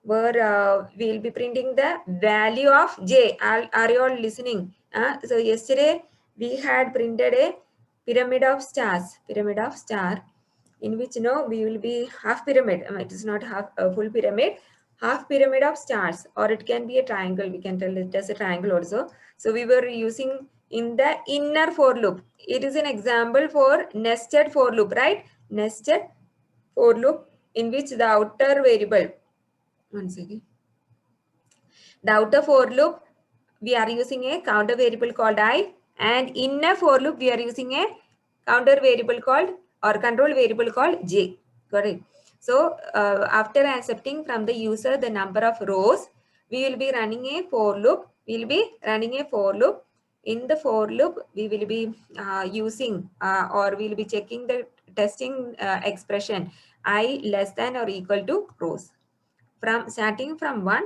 where we'll be printing the value of j. Are you all listening? So yesterday we had printed a pyramid of stars, pyramid of star, in which we will be half pyramid. It is not half a full pyramid, half pyramid of stars, or it can be a triangle. We can tell it as a triangle also. So we were using in the inner for loop. It is an example for nested for loop, right? Nested for loop in which the outer variable, one second, the outer for loop we are using a counter variable called I, and inner for loop we are using a counter variable called or control variable called j. Got it? So after accepting from the user the number of rows, we will be running a for loop. We will be running a for loop. In the for loop, we will be using or we will be checking the testing expression I less than or equal to rows. From starting from 1,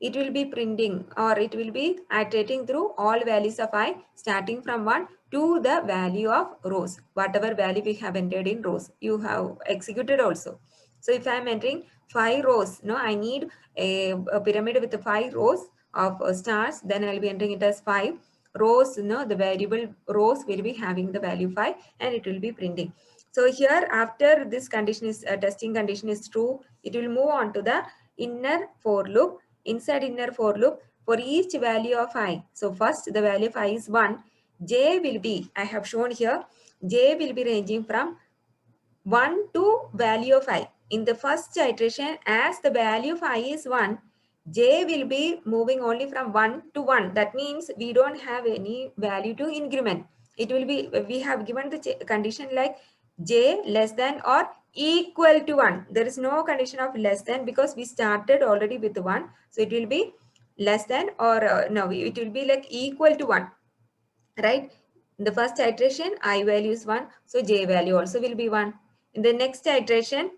it will be printing or it will be iterating through all values of I starting from 1 to the value of rows. Whatever value we have entered in rows, you have executed also. So if I am entering 5 rows, I need a pyramid with 5 rows of stars, then I will be entering it as 5 rows. The variable rows will be having the value 5 and it will be printing. So here after this condition is testing condition is true, it will move on to the inner for loop. Inside inner for loop, for each value of I, so first the value of I is 1, j will be, I have shown here, j will be ranging from 1 to value of I. In the first iteration, as the value of I is 1, j will be moving only from 1 to 1. That means we don't have any value to increment. It will be, we have given the condition like j less than or equal to 1. There is no condition of less than because we started already with 1. So it will be less than or no, it will be like equal to 1, right? In the first iteration, I value is 1. So j value also will be 1. In the next iteration,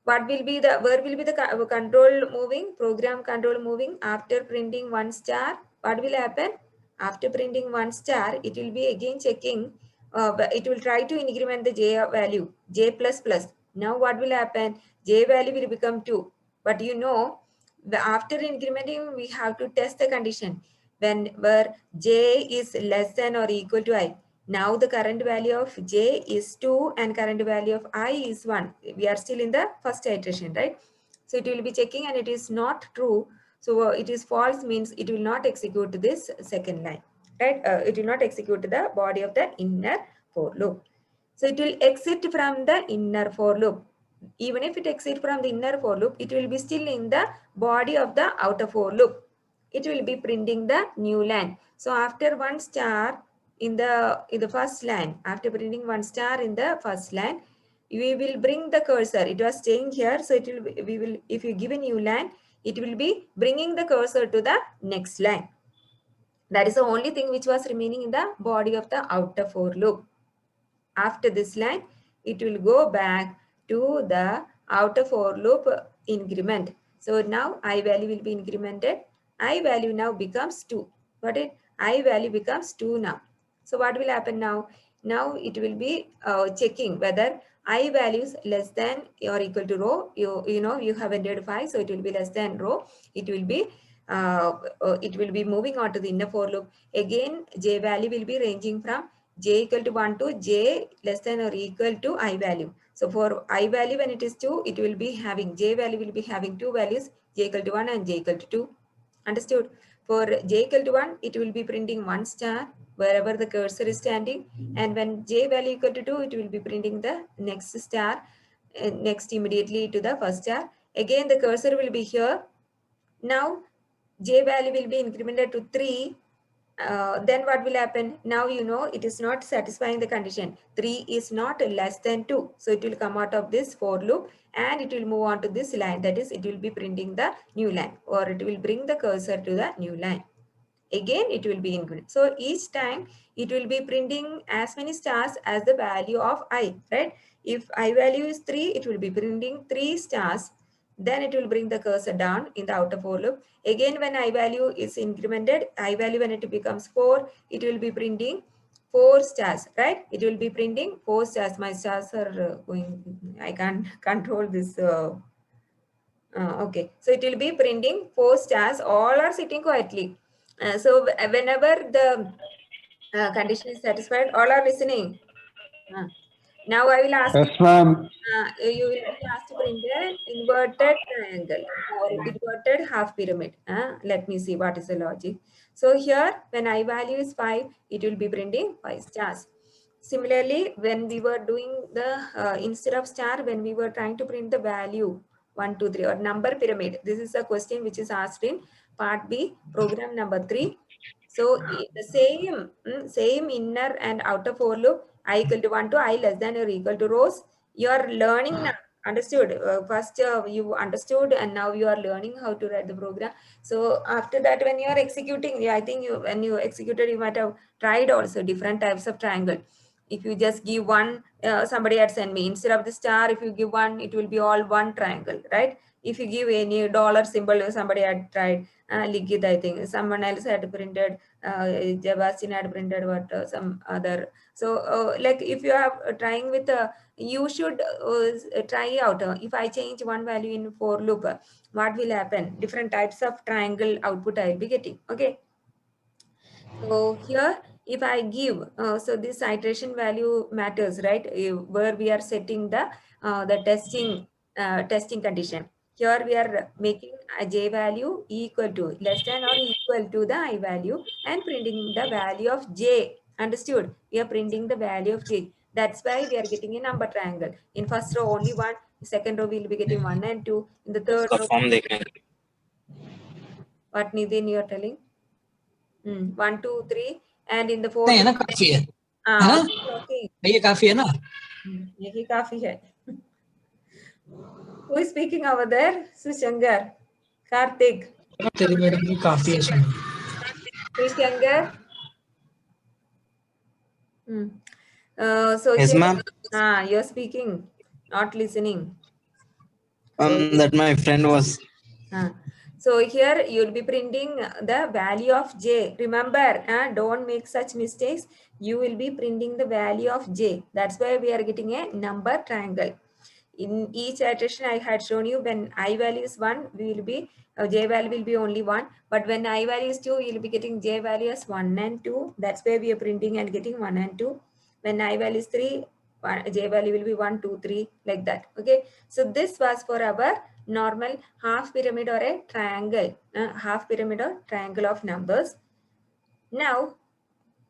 what will be the, where will be the control moving, program control moving after printing 1 star? What will happen? After printing 1 star, it will be again checking, it will try to increment the j value, j plus plus. Now what will happen? J value will become 2. But after incrementing, we have to test the condition when where j is less than or equal to I. Now the current value of j is 2 and current value of I is 1. We are still in the first iteration, right? So it will be checking and it is not true. So it is false means it will not execute this second line, right? It will not execute the body of the inner for loop. So it will exit from the inner for loop. Even if it exits from the inner for loop, it will be still in the body of the outer for loop. It will be printing the new line. So after 1 star in the first line, after printing 1 star in the first line, we will bring the cursor. It was staying here, so it will be, we will, if you give a new line, it will be bringing the cursor to the next line. That is the only thing which was remaining in the body of the outer for loop. After this line, it will go back to the outer for loop increment. So now I value will be incremented. I value now becomes 2. Got it? I value becomes 2 now. So what will happen now? Now it will be checking whether I values less than or equal to row. You have entered 5, so it will be less than row. It will be moving on to the inner for loop. Again, j value will be ranging from j equal to 1 to j less than or equal to I value. So for I value when it is 2, it will be having, j value will be having 2 values, j equal to 1 and j equal to 2. Understood? For j equal to 1, it will be printing 1 star wherever the cursor is standing. And when j value equal to 2, it will be printing the next star, next immediately to the first star. Again, the cursor will be here. Now, j value will be incremented to 3. Then what will happen? Now it is not satisfying the condition. 3 is not less than 2. So it will come out of this for loop and it will move on to this line. That is, it will be printing the new line or it will bring the cursor to the new line. Again, it will be increment. So each time it will be printing as many stars as the value of I, right? If I value is 3, it will be printing 3 stars. Then it will bring the cursor down in the outer for loop. Again, when I value is incremented, I value when it becomes 4, it will be printing 4 stars, right? It will be printing 4 stars. My stars are going, I can't control this Okay, so it will be printing 4 stars. All are sitting quietly. So whenever the condition is satisfied, all are listening. Now I will ask Yes, you. ma'am. You will be asked to print an inverted triangle or inverted half pyramid. Let me see what is the logic. So here, when I value is 5, it will be printing 5 stars. Similarly, when we were doing the instead of star, when we were trying to print the value 1, 2, 3 or number pyramid, this is a question which is asked in part B, program number 3. So the same inner and outer for loop, I equal to 1 to I less than or equal to rows. You are learning now. Understood? First you understood and now you are learning how to write the program. So after that, when you are executing, I think when you executed, you might have tried also different types of triangle. If you just give one, somebody had sent me, instead of the star, if you give one, it will be all one triangle, right? If you give any dollar symbol, somebody had tried. Ligit, I think someone else had printed, Jabastin had printed what some other. So like if you are trying with you should try out if I change one value in for loop, what will happen? Different types of triangle output I'll be getting. Okay, so here if I give so this iteration value matters, right? Where we are setting the testing condition. Here we are making a j value equal to less than or equal to the I value and printing the value of j. Understood? We are printing the value of j. That's why we are getting a number triangle. In first row only one, second row we'll be getting 1 and 2. In the third उसका row, form देखने के लिए। what Nidhin you are telling? 1, 2, 3, and in the नहीं fourth है ना, row, काफी है ना? okay, okay. ये काफी है ना? यही काफी है. Who is speaking over there? Sushankar, Karthik, तेरी मैडम की काफी है सुन। Sushankar. So Yes, here, ma'am. you're speaking, not listening. So That my friend was. So here you'll be printing the value of j. Remember, don't make such mistakes. You will be printing the value of j. That's why we are getting a number triangle. In each iteration I had shown you, when I value is 1, we will be j value will be only 1. But when I value is 2, you'll be getting j value as 1 and 2. That's why we are printing and getting 1 and 2. When I value is 3, j value will be 1, 2, 3, like that. Okay. So this was for our normal half pyramid or a triangle, half pyramid or triangle of numbers. Now,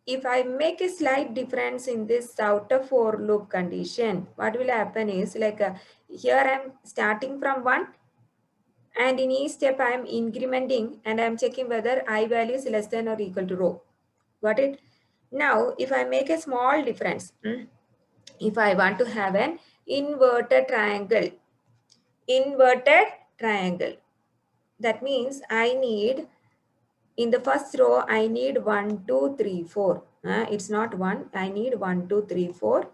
if I make a slight difference in this outer for loop condition, what will happen is like here I'm starting from 1 and in each step I am incrementing and I am checking whether I value is less than or equal to rho. Got it? Now, if I make a small difference, if I want to have an inverted triangle, that means I need, in the first row, I need 1, 2, 3, 4. It's not 1, I need 1, 2, 3, 4.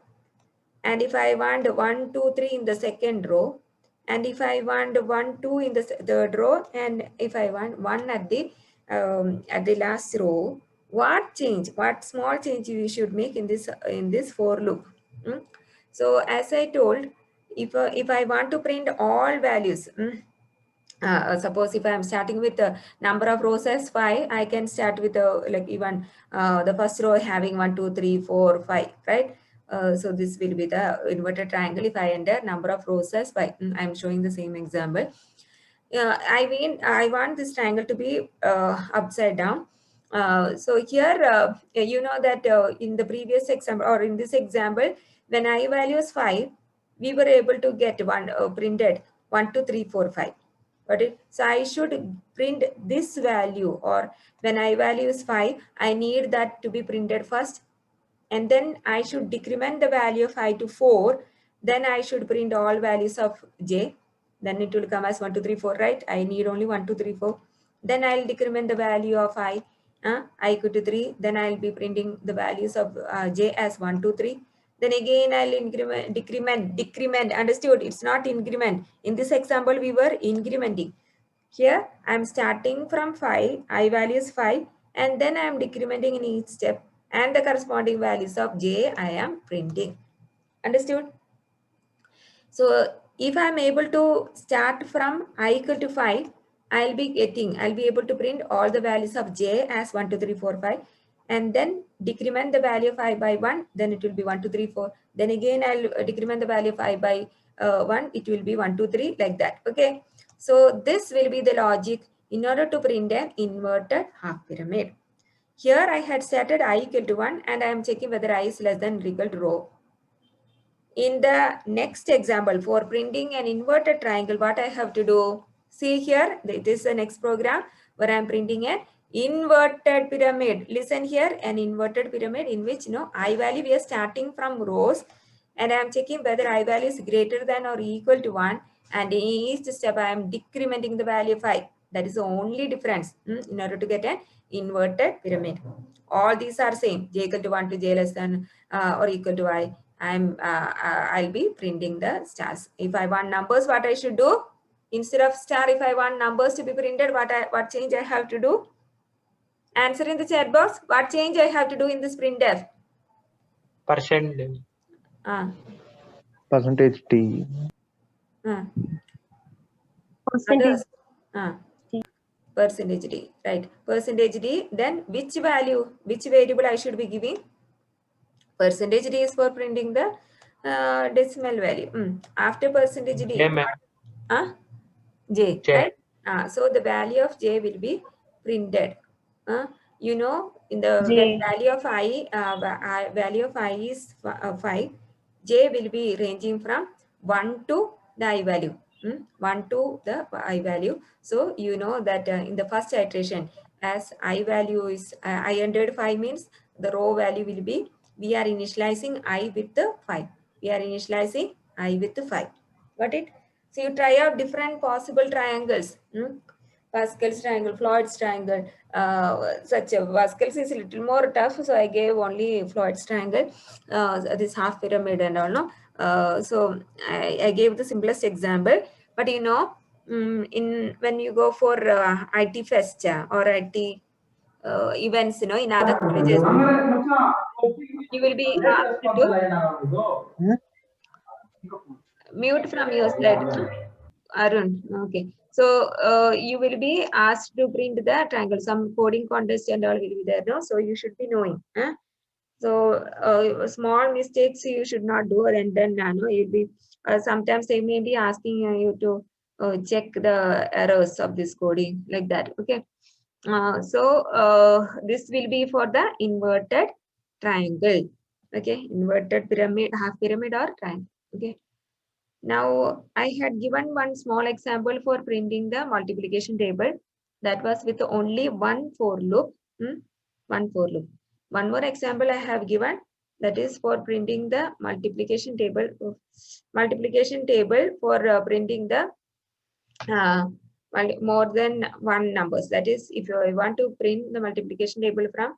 And if I want 1, 2, 3 in the second row, and if I want 1, 2 in the third row, and if I want 1 at the last row, what small change we should make in this for loop? So as I told, if I want to print all values, suppose if I am starting with the number of rows as 5, I can start with like even the first row having 1, 2, 3, 4, 5, right? So this will be the inverted triangle if I enter number of rows as 5. I'm showing the same example. I want this triangle to be upside down. So here, you know that in the previous example or in this example, when I value is 5, we were able to get one printed 1, 2, 3, 4, 5. Got it? So I should print this value, or when I value is 5, I need that to be printed first. And then I should decrement the value of I to 4. Then I should print all values of j. Then it will come as 1, 2, 3, 4, right? I need only 1, 2, 3, 4. Then I'll decrement the value of I equal to 3. Then I'll be printing the values of j as 1, 2, 3. Then again I'll decrement. Understood? It's not increment. In this example, we were incrementing. Here I'm starting from 5, I value is 5, and then I am decrementing in each step, and the corresponding values of j I am printing. Understood? So if I'm able to start from I equal to 5, I'll be able to print all the values of j as 1, 2, 3, 4, 5, and then decrement the value of I by 1, then it will be 1, 2, 3, 4. Then again, I'll decrement the value of I by 1, it will be 1, 2, 3, like that. Okay. So this will be the logic in order to print an inverted half pyramid. Here I had started I equal to 1 and I am checking whether I is less than or equal to rho. In the next example, for printing an inverted triangle, what I have to do? See here, it is the next program where I am printing an inverted pyramid. Listen here, an inverted pyramid in which I value, we are starting from rows and I am checking whether I value is greater than or equal to 1, and in each step I am decrementing the value of I. That is the only difference in order to get an inverted pyramid. All these are same, j equal to 1 to j less than or equal to I. I'll be printing the stars. If I want numbers, what I should do? Instead of star, if I want numbers to be printed, what change I have to do? Answer in the chat box. What change I have to do in this printf? Percent. Percentage T. Others. Percentage D, right? Percentage D. Then which value, which variable I should be giving? Percentage D is for printing the decimal value. After percentage D, Yeah, ma'am. J, J. right? So the value of J will be printed. In the J. value of I is 5, J will be ranging from 1 to the I value. 1 to the I value. So you know that in the first iteration, as I value is I entered 5 means the row value will be, we are initializing I with the 5. We are initializing I with the 5. Got it? So you try out different possible triangles. Pascal's triangle, Floyd's triangle, Pascal's is a little more tough, so I gave only Floyd's triangle, this half pyramid and all. No, so I gave the simplest example. But when you go for IT Fest or IT events, in other colleges, you will be asked to mute from your slide. Arun, okay. So you will be asked to print the triangle. Some coding contest and all will be there, no? So you should be knowing. So small mistakes you should not do, and then you'll be sometimes they may be asking you to check the errors of this coding like that. Okay. So this will be for the inverted triangle. Okay, inverted pyramid, half pyramid or triangle. Okay. Now, I had given one small example for printing the multiplication table. That was with only one for loop. One for loop. One more example I have given, that is for printing the multiplication table. Multiplication table for printing the more than one numbers. That is, if you want to print the multiplication table from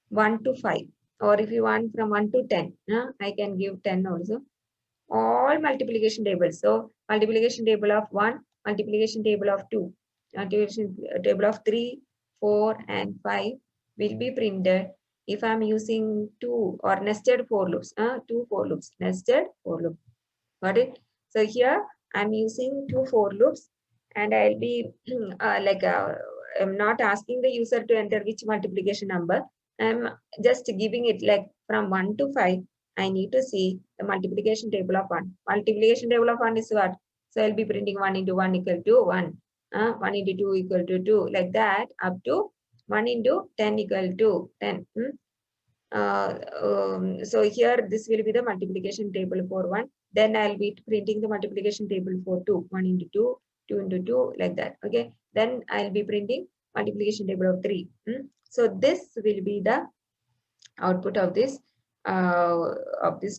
1 to 5, or if you want from 1 to 10, I can give 10 also. All multiplication tables. So multiplication table of 1, multiplication table of 2, multiplication table of 3, 4, and 5 will be printed if I'm using 2 or nested for loops. 2 for loops, nested for loop. Got it? So here I'm using 2 for loops, and I'll be I'm not asking the user to enter which multiplication number. I'm just giving it like from 1 to 5. I need to see the multiplication table of 1. Multiplication table of 1 is what? So I'll be printing 1 into 1 equal to 1. 1 into 2 equal to 2. Like that up to 1 into 10 equal to 10. So here this will be the multiplication table for 1. Then I'll be printing the multiplication table for 2. 1 into 2, 2 into 2, like that. Okay. Then I'll be printing multiplication table of 3. So this will be the output of this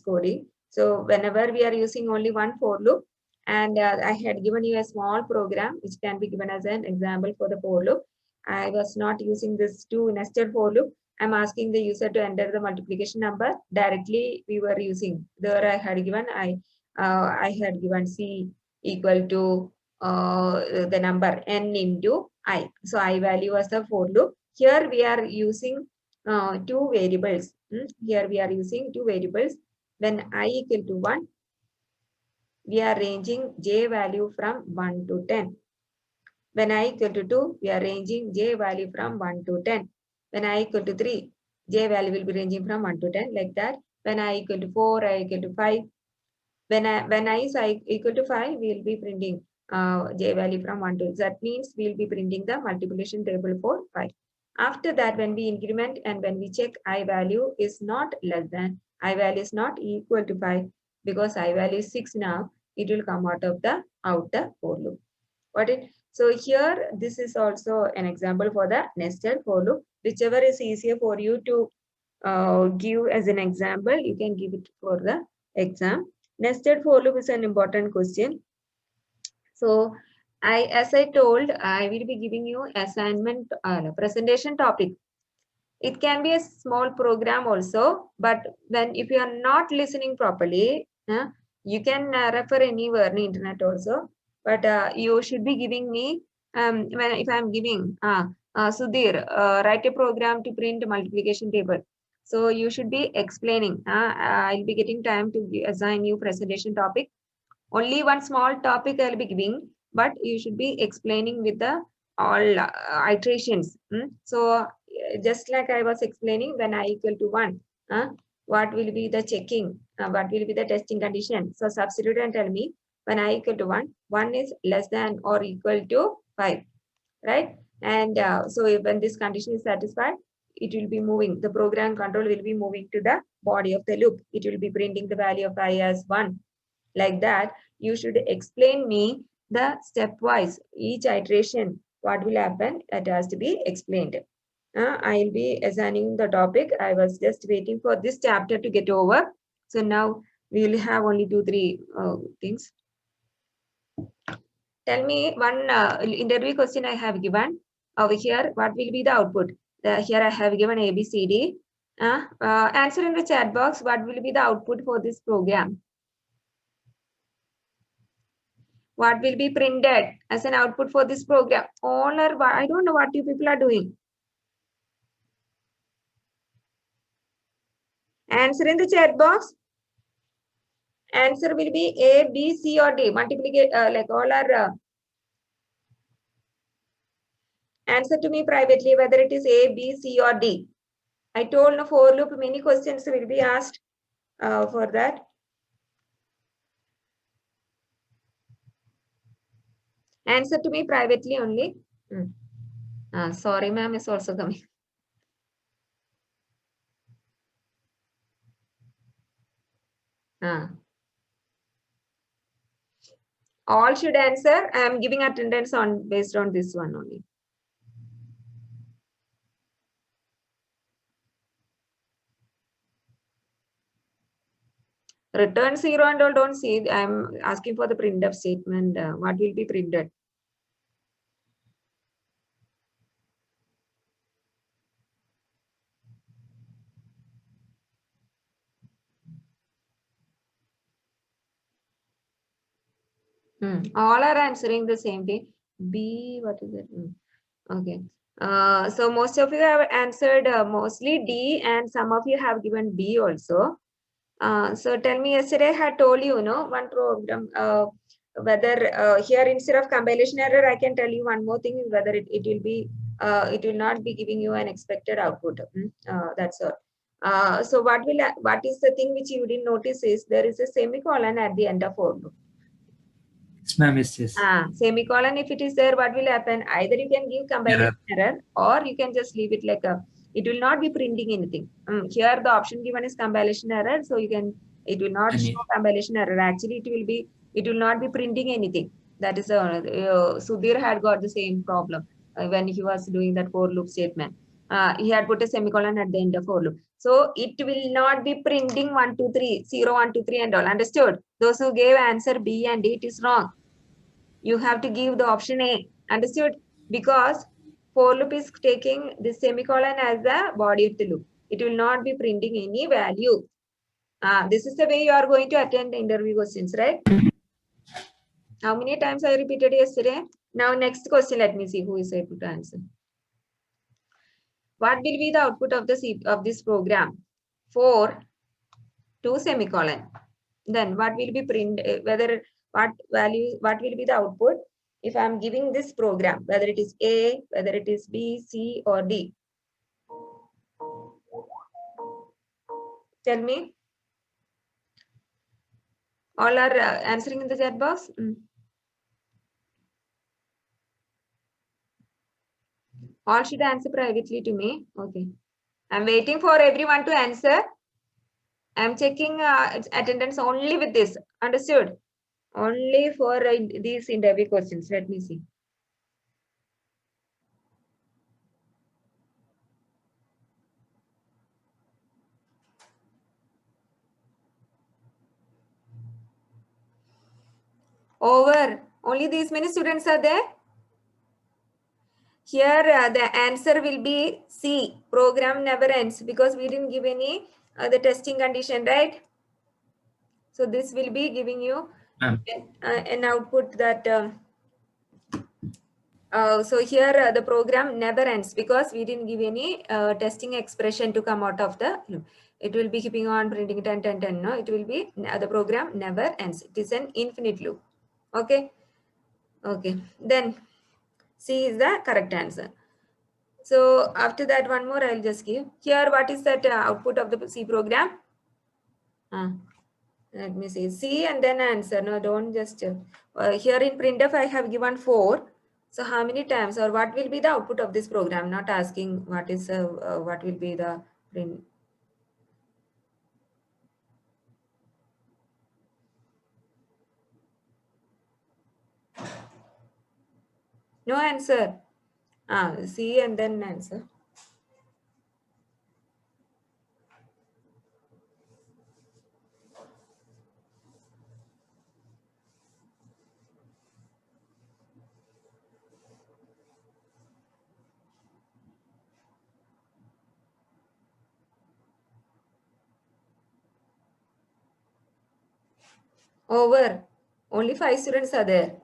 coding. So whenever we are using only one for loop, and I had given you a small program which can be given as an example for the for loop. I was not using this two nested for loop. I'm asking the user to enter the multiplication number directly. We were using there. I had given C equal to the number n into I. So I value was the for loop. Here we are using two variables. Here we are using two variables. When I equal to 1, we are ranging j value from 1 to 10. When I equal to 2, we are ranging j value from 1 to 10. When I equal to 3, j value will be ranging from 1 to 10, like that. When I equal to 4, I equal to 5. When I is equal to 5, we will be printing j value from 1 to, that means we will be printing the multiplication table for 5. After that, when we increment and when we check I value is not less than, I value is not equal to 5, because I value is 6 now, it will come out of the outer for loop. Got it? So here, this is also an example for the nested for loop. Whichever is easier for you to give as an example, you can give it for the exam. Nested for loop is an important question. So as I told, I will be giving you assignment presentation topic. It can be a small program also, but if you are not listening properly, you can refer anywhere on the internet also. But you should be giving me if I am giving Sudhir, write a program to print multiplication table. So you should be explaining. I'll be getting time to assign you presentation topic. Only one small topic I'll be giving, but you should be explaining with the all iterations. So just like I was explaining, when I equal to 1, what will be the checking? What will be the testing condition? So substitute and tell me when I equal to 1, 1 is less than or equal to 5, right? And so when this condition is satisfied, it will be moving. The program control will be moving to the body of the loop. It will be printing the value of I as 1. Like that, you should explain me the stepwise, each iteration, what will happen, that has to be explained. I'll be assigning the topic. I was just waiting for this chapter to get over. So now we will have only 2-3 things. Tell me one interview question I have given over here. What will be the output? Here I have given A, B, C, D. Answer in the chat box. What will be the output for this program? What will be printed as an output for this program? All or I don't know what you people are doing. Answer in the chat box. Answer will be A, B, C, or D. Multiplicate like all are. Answer to me privately whether it is A, B, C, or D. I told no for loop many questions will be asked for that. Answer to me privately only. Sorry, ma'am is also coming. All should answer. I am giving attendance on based on this one only. Return 0 and all don't see. I am asking for the printf statement. What will be printed? All are answering the same thing. B, what is it? Okay. So most of you have answered mostly D, and some of you have given B also. So tell me, yesterday I had told you, one program, whether here instead of compilation error, I can tell you one more thing, whether it will be, it will not be giving you an expected output. That's all. So what is the thing which you didn't notice is there is a semicolon at the end of for loop. Yes, ma'am, yes. Semicolon, if it is there, what will happen? Either you can give compilation error or you can just leave it like it will not be printing anything. Here the option given is compilation error, so it will not show compilation error. Actually, it will not be printing anything. That is Sudhir had got the same problem when he was doing that for loop statement. He had put a semicolon at the end of for loop. So it will not be printing 1, 2, 3, 0, 1, 2, 3 and all. Understood? Those who gave answer B and D, it is wrong. You have to give the option A. Understood? Because for loop is taking the semicolon as the body of the loop. It will not be printing any value. This is the way you are going to attend the interview questions, right? How many times I repeated yesterday? Now next question, let me see who is able to answer. What will be the output of this program? 4 to semicolon. Then what will be printed? Whether what will be the output if I'm giving this program, whether it is A, whether it is B, C, or D? Tell me. All are answering in the chat box. All should answer privately to me. Okay. I'm waiting for everyone to answer. I'm checking attendance only with this. Understood? Only for these interview questions. Let me see. Over. Only these many students are there. Here the answer will be C. Program never ends, because we didn't give any the testing condition, right? So this will be giving you an output that so here the program never ends, because we didn't give any testing expression to come out of the loop. It will be keeping on printing 10, 10, 10. No, it will be the program never ends. It is an infinite loop. Okay. Okay. Then C is the correct answer. So after that, one more I'll just give. Here, what is that output of the C program? Let me see. C and then answer. No, don't just. Here in printf, I have given 4. So how many times, or what will be the output of this program? Not asking what is what will be the print. No answer. C and then answer. Over. Only 5 students are there.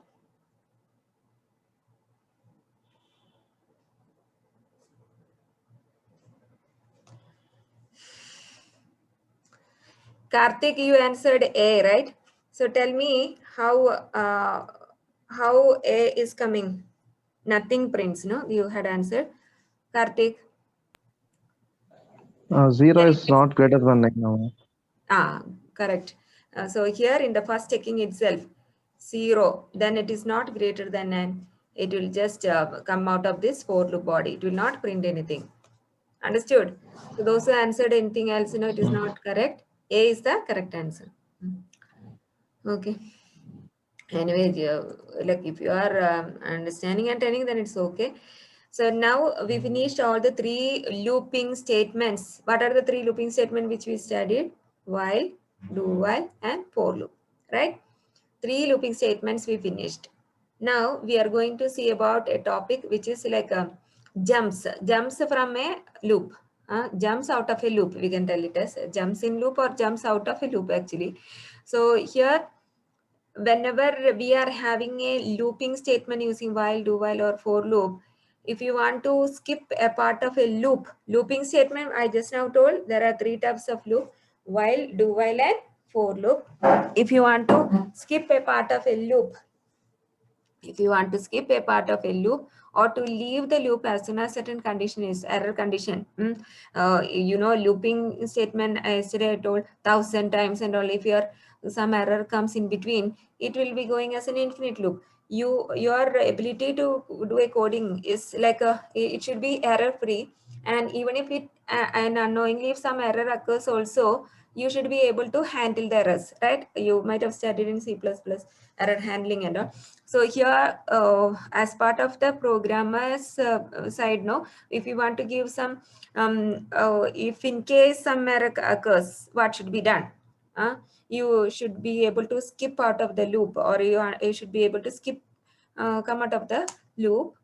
Karthik, you answered A, right? So tell me how A is coming. Nothing prints, no? You had answered. Karthik. 0 is not greater than 9 now. Correct. So here in the first checking itself, 0, then it is not greater than 9. It will just come out of this for loop body. It will not print anything. Understood? So those who answered anything else, it is not correct. A is the correct answer. Okay. Anyway, like if you are understanding and telling, then it's okay. So now we finished all the 3 looping statements. What are the 3 looping statements which we studied? While, do while, and for loop, right? 3 looping statements we finished. Now we are going to see about a topic which is like jumps from a loop. Jumps out of a loop, we can tell it as jumps in loop or jumps out of a loop actually. So here, whenever we are having a looping statement using while, do while, or for loop, if you want to skip a part of a looping statement, I just now told there are 3 types of loop: while, do while, and for loop. If you want to skip a part of a loop, or to leave the loop as soon as certain condition is error condition, looping statement, yesterday I told 1,000 times and all. If some error comes in between, it will be going as an infinite loop. Your ability to do a coding is like it should be error free, and even if it and unknowingly if some error occurs also, you should be able to handle the errors, right? You might have studied in C++ error handling and all. So here, as part of the programmer's side, if you want to give some, if in case some error occurs, what should be done? You should be able to skip out of the loop, or you should be able to skip, come out of the loop.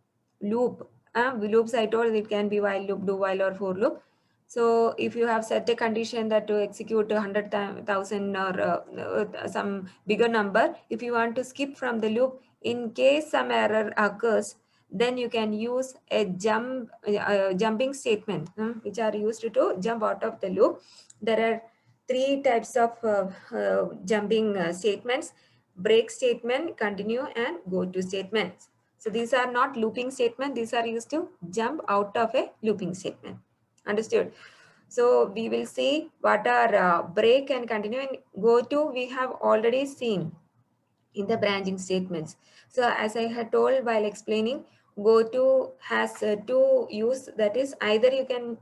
Loops, I told it can be while loop, do while, or for loop. So if you have set a condition that to execute 100,000 or some bigger number, if you want to skip from the loop, in case some error occurs, then you can use a jumping statement, which are used to jump out of the loop. There are 3 types of jumping statements. break statement, continue, and go to statements. So these are not looping statement. These are used to jump out of a looping statement. Understood? So we will see what are break and continue, and go to we have already seen in the branching statements. So as I had told while explaining, go to has two use, that is either you can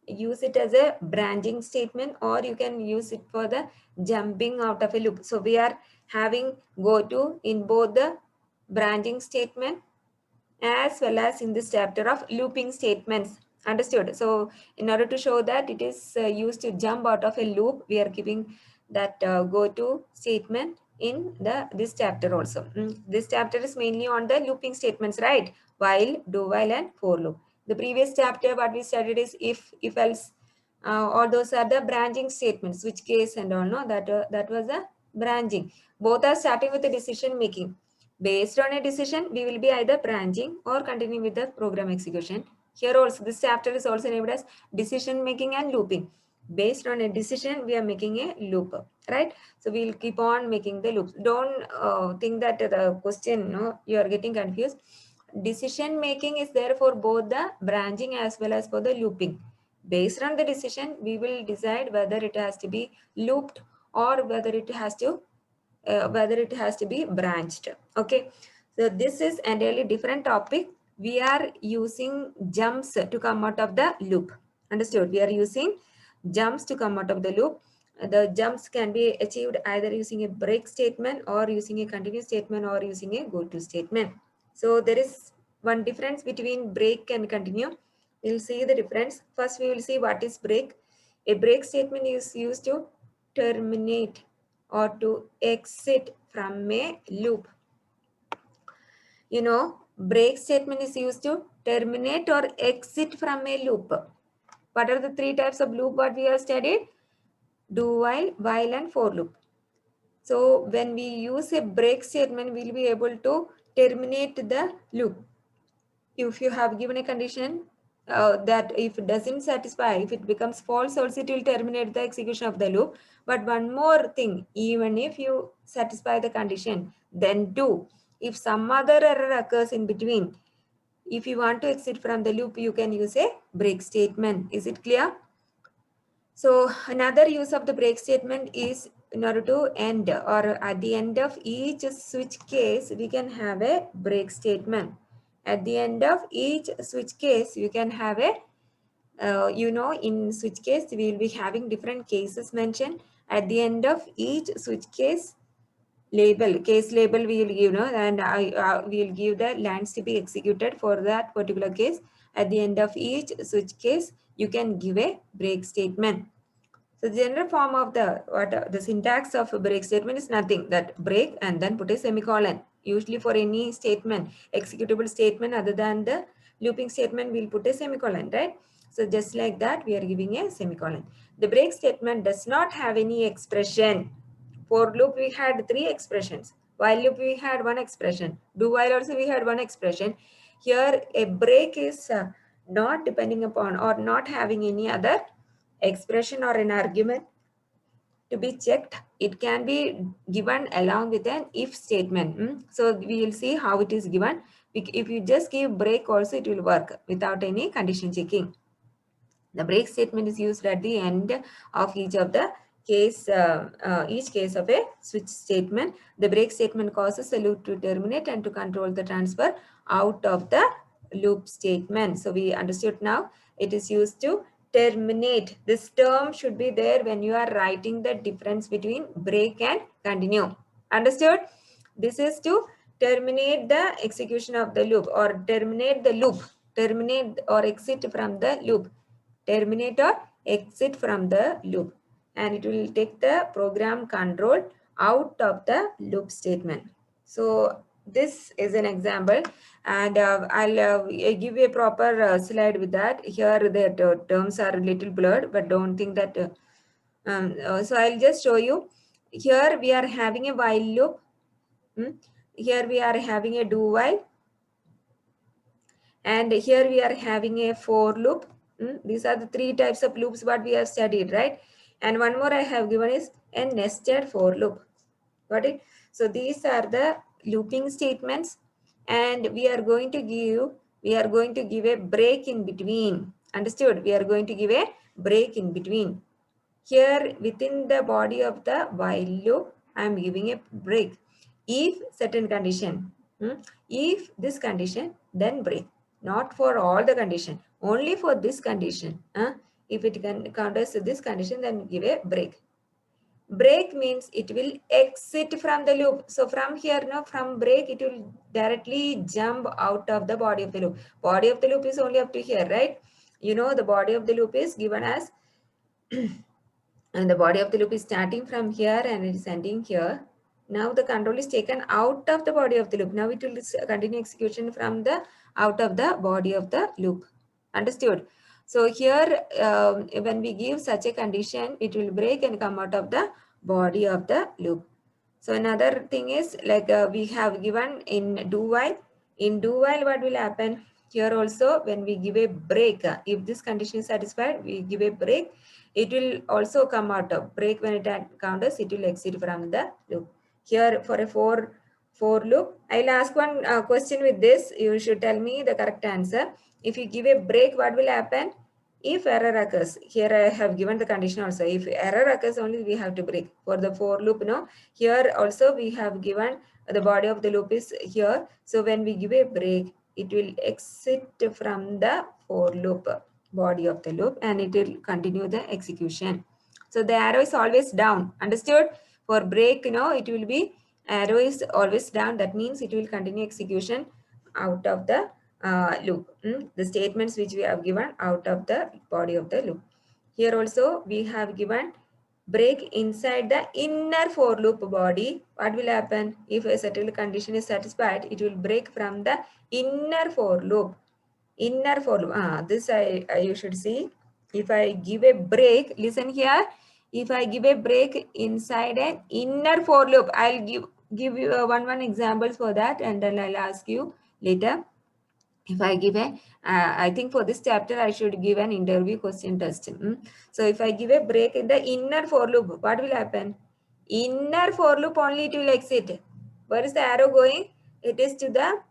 use it as a branching statement or you can use it for the jumping out of a loop. So we are having go to in both the branching statement as well as in this chapter of looping statements. Understood? So in order to show that it is used to jump out of a loop, we are giving that go to statement in this chapter also. This chapter is mainly on the looping statements, right? While, do while, and for loop. The previous chapter what we studied is if else, all those are the branching statements, switch case and all. No, that was a branching. Both are starting with the decision making. Based on a decision, we will be either branching or continuing with the program execution. Here also, this chapter is also named as decision making and looping. Based on a decision, we are making a loop, right? So we will keep on making the loops. Don't think that the question, no, you are getting confused. Decision making is there for both the branching as well as for the looping. Based on the decision, we will decide whether it has to be looped or whether it has to be branched. Okay, so this is an entirely different topic. We are using jumps to come out of the loop. Understood? We are using jumps to come out of the loop. The jumps can be achieved either using a break statement or using a continue statement or using a go to statement. So there is one difference between break and continue. We'll see the difference. First, we will see what is break. A break statement is used to terminate or to exit from a loop. You know, break statement is used to terminate or exit from a loop. What are the three types of loop what we have studied? Do while, and for loop. So when we use a break statement, we'll be able to terminate the loop. If you have given a condition that if it doesn't satisfy, if it becomes false also, it will terminate the execution of the loop. But one more thing, even if you satisfy the condition, then do. If some other error occurs in between, if you want to exit from the loop, you can use a break statement. Is it clear? So another use of the break statement is in order to end, or at the end of each switch case, we can have a break statement. At the end of each switch case, you can have a, in switch case, we will be having different cases mentioned. At the end of each switch case case label we will give, and we will give the lines to be executed for that particular case. At the end of each switch case, you can give a break statement. So the general form of the syntax of a break statement is nothing that break and then put a semicolon. Usually for any statement, executable statement other than the looping statement, we'll put a semicolon, right? So just like that, we are giving a semicolon. The break statement does not have any expression. For loop, we had 3 expressions. While loop, we had 1 expression. Do while also, we had 1 expression. Here, a break is not depending upon or not having any other expression or an argument to be checked. It can be given along with an if statement. So we will see how it is given. If you just give break also, it will work without any condition checking. The break statement is used at the end of each of the case, each case of a switch statement. The break statement causes the loop to terminate and to control the transfer out of the loop statement. So we understood now. It is used to terminate. This term should be there when you are writing the difference between break and continue. Understood? This is to terminate the execution of the loop or terminate the loop. Terminate or exit from the loop. Terminate or exit from the loop, and it will take the program control out of the loop statement. So this is an example, and I'll give you a proper slide with that. Here the terms are a little blurred, but don't think that. So I'll just show you. Here we are having a while loop. Here we are having a do while. And here we are having a for loop. These are the 3 types of loops what we have studied, right? And one more I have given is a nested for loop. Got it? So these are the looping statements, and we are going to give a break in between. Understood? We are going to give a break in between. Here within the body of the while loop, I am giving a break. If certain condition, if this condition, then break. Not for all the condition, only for this condition. If it can counters this condition, then give a break. Break means it will exit from the loop. So from here, now from break, it will directly jump out of the body of the loop. Body of the loop is only up to here, right? You know, the body of the loop is given as and the body of the loop is starting from here and it is ending here. Now the control is taken out of the body of the loop. Now it will continue execution from the out of the body of the loop. Understood? So here, when we give such a condition, it will break and come out of the body of the loop. So another thing is like we have given in do while. In do while, what will happen? Here also, when we give a break, if this condition is satisfied, we give a break. It will also come out of break when it counters. It will exit from the loop. Here for a for loop, I'll ask one question with this. You should tell me the correct answer. If you give a break, what will happen? If error occurs, here I have given the condition also. If error occurs, only we have to break. For the for loop, no. Here also we have given the body of the loop is here. So when we give a break, it will exit from the for loop body of the loop and it will continue the execution. So the arrow is always down. Understood? For break, it will be arrow is always down. That means it will continue execution out of the loop. The statements which we have given out of the body of the loop. Here also we have given break inside the inner for loop body. What will happen? If a certain condition is satisfied, it will break from the inner for loop. Inner for loop. This you should see. If I give a break, listen here. If I give a break inside an inner for loop, I'll give you one examples for that, and then I'll ask you later. If I give a, I think for this chapter, I should give an interview question test. So if I give a break in the inner for loop, what will happen? Inner for loop only it will exit. Where is the arrow going? It is to the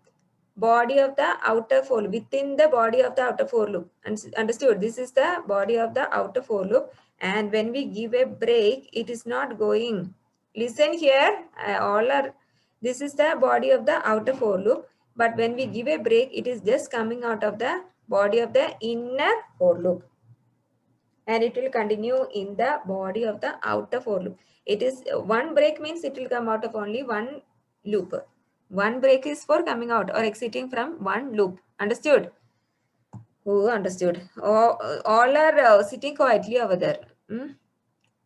body of the outer for loop, within the body of the outer for loop. Understood? This is the body of the outer for loop. And when we give a break, it is not going. Listen here, this is the body of the outer for loop. But when we give a break, it is just coming out of the body of the inner for loop. And it will continue in the body of the outer for loop. It is one break means it will come out of only one loop. One break is for coming out or exiting from one loop. Understood? Who understood? All are sitting quietly over there.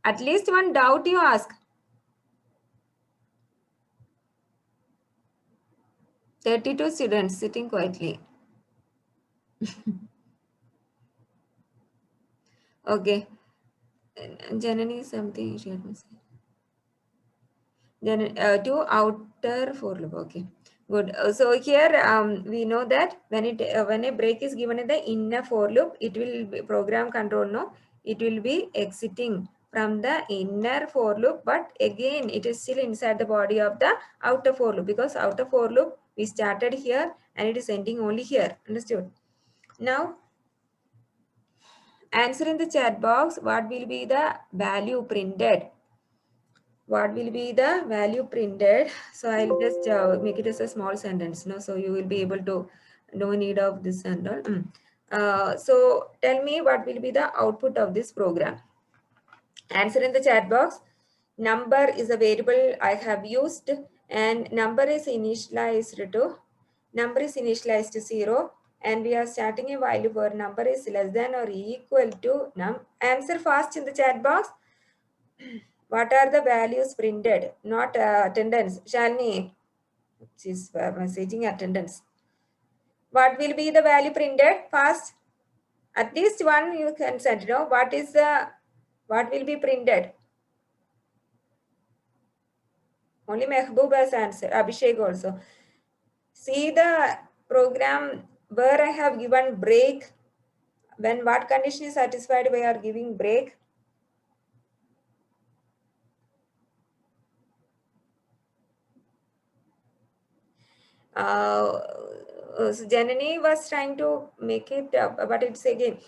At least one doubt you ask. 32 students sitting quietly. Okay. Janani, something she had missed. Then to outer for loop. Okay, good. So here we know that when a break is given in the inner for loop, it will be program control. No, it will be exiting from the inner for loop, but again it is still inside the body of the outer for loop, because outer for loop we started here and it is ending only here. Understood? Now answer in the chat box. What will be the value printed? What will be the value printed? So I'll just make it as a small sentence, so you will be able to, no need of this and all. So tell me what will be the output of this program. Answer in the chat box. Number is a variable I have used, and number is initialized to 0, and we are starting a while where number is less than or equal to num. Answer fast in the chat box. What are the values printed? Not attendance. Shalini, she's messaging attendance. What will be the value printed? Fast. At least one you can send. What will be printed? Only Mehboob has answered. Abhishek also. See the program where I have given break. When what condition is satisfied, we are giving break. So Janani was trying to make it, but it's again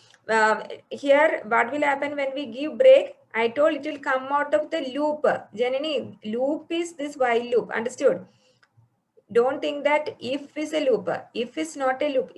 here. What will happen when we give break? I told it will come out of the loop. Janani, loop is this while loop. Understood? Don't think that if is a loop. If is not a loop.